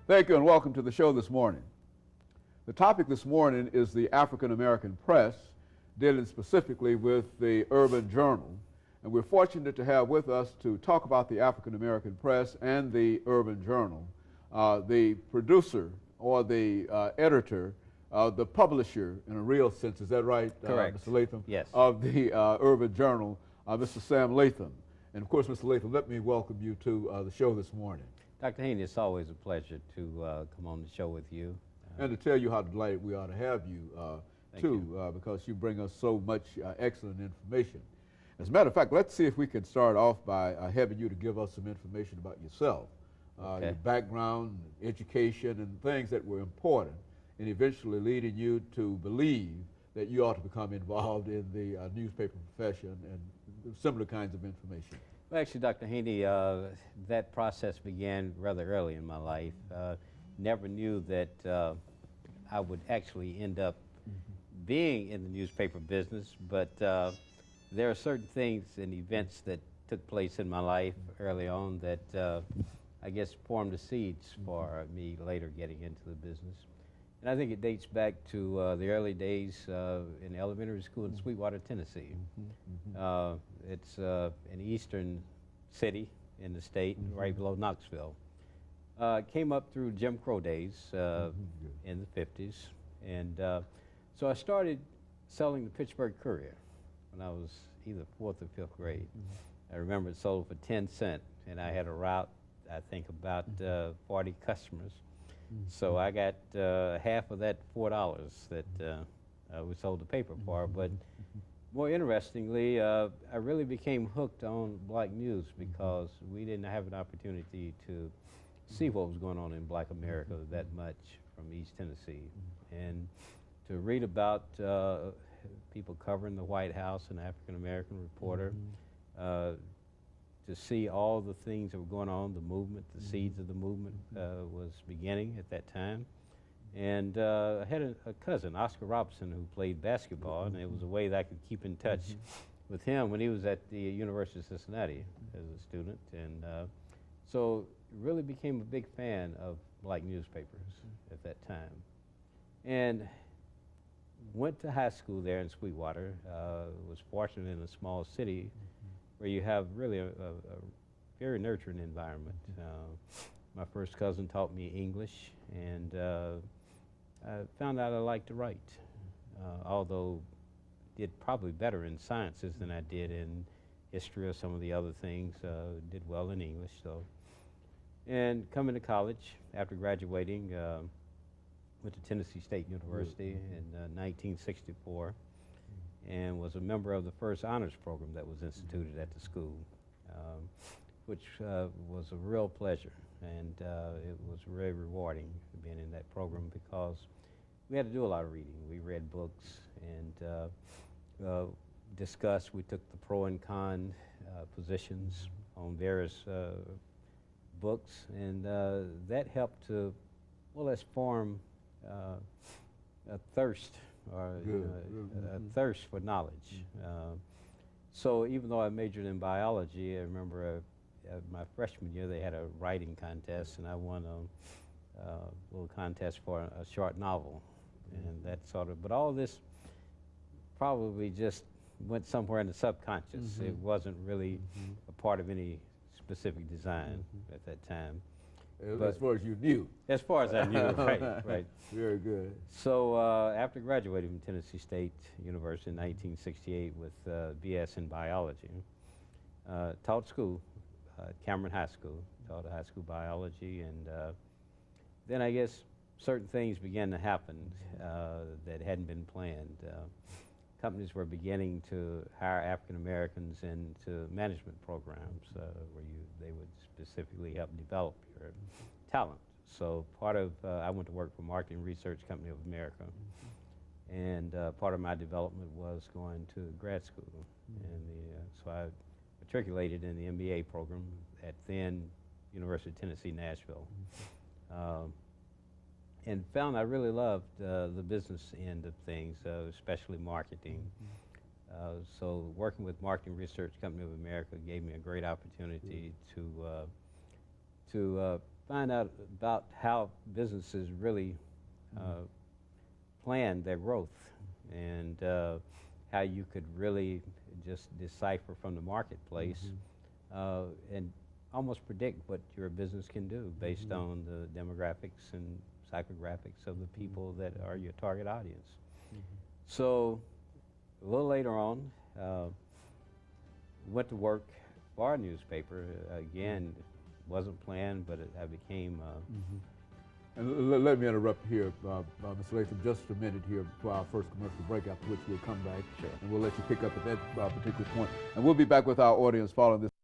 Thank you and welcome to the show this morning. The topic this morning is the African American press, dealing specifically with the Urban Journal. And we're fortunate to have with us to talk about the African American press and the Urban Journal, the producer or the editor, the publisher in a real sense, is that right? Correct. Mr. Latham? Yes. Of the Urban Journal, Mr. Sam Latham. And of course, Mr. Latham, let me welcome you to the show this morning. Dr. Haney, it's always a pleasure to come on the show with you. And to tell you how delighted we are to have you, because you bring us so much excellent information. As a matter of fact, let's see if we can start off by having you to give us some information about yourself, your background, education, and things that were important, and eventually leading you to believe that you ought to become involved in the newspaper profession and similar kinds of information. Well, actually, Dr. Haney, that process began rather early in my life. Never knew that I would actually end up being in the newspaper business, but there are certain things and events that took place in my life early on that I guess formed the seeds for me later getting into the business. And I think it dates back to the early days in elementary school in Sweetwater, Tennessee. It's an eastern city in the state, right below Knoxville. Came up through Jim Crow days in the 50s. And so I started selling the Pittsburgh Courier when I was either 4th or 5th grade. I remember it sold for 10 cents, and I had a route, I think, about 40 customers. So I got half of that $4 that we sold the paper for. But more interestingly, I really became hooked on black news because we didn't have an opportunity to see what was going on in black America that much from East Tennessee. And to read about people covering the White House, an African-American reporter, to see all the things that were going on, the movement, the seeds of the movement was beginning at that time. And I had a cousin, Oscar Robinson, who played basketball, and it was a way that I could keep in touch with him when he was at the University of Cincinnati as a student. And so really became a big fan of black newspapers at that time. And went to high school there in Sweetwater. Was fortunate in a small city where you have really a very nurturing environment. My first cousin taught me English, and I found out I liked to write, although did probably better in sciences than I did in history or some of the other things. Did well in English, though. And coming to college after graduating, went to Tennessee State University in 1964 and was a member of the first honors program that was instituted at the school, which was a real pleasure. And it was very rewarding being in that program because we had to do a lot of reading. We read books and discussed. We took the pro and con positions on various books, and that helped to, well, let's form a thirst, or a thirst for knowledge. So even though I majored in biology, I remember my freshman year they had a writing contest, and I won a little contest for a short novel, and that sort of. But all this probably just went somewhere in the subconscious. It wasn't really a part of any specific design at that time. As far as you knew. As far as I knew, right, right. Very good. So after graduating from Tennessee State University in 1968 with BS in biology, taught school at Cameron High School, taught high school biology, and then I guess certain things began to happen that hadn't been planned. Companies were beginning to hire African Americans into management programs where they would specifically help develop your talent. So part of, I went to work for Marketing Research Company of America, and part of my development was going to grad school. And so I matriculated in the MBA program at then University of Tennessee, Nashville. And found I really loved the business end of things, especially marketing. So working with Marketing Research Company of America gave me a great opportunity to find out about how businesses really plan their growth, and how you could really just decipher from the marketplace and almost predict what your business can do based on the demographics and psychographics of the people that are your target audience. So a little later on, went to work for our newspaper. Again, wasn't planned, but I became And let me interrupt here, Mr. Latham, just a minute here before our first commercial break, after which we'll come back. Sure. And we'll let you pick up at that particular point. And we'll be back with our audience following this.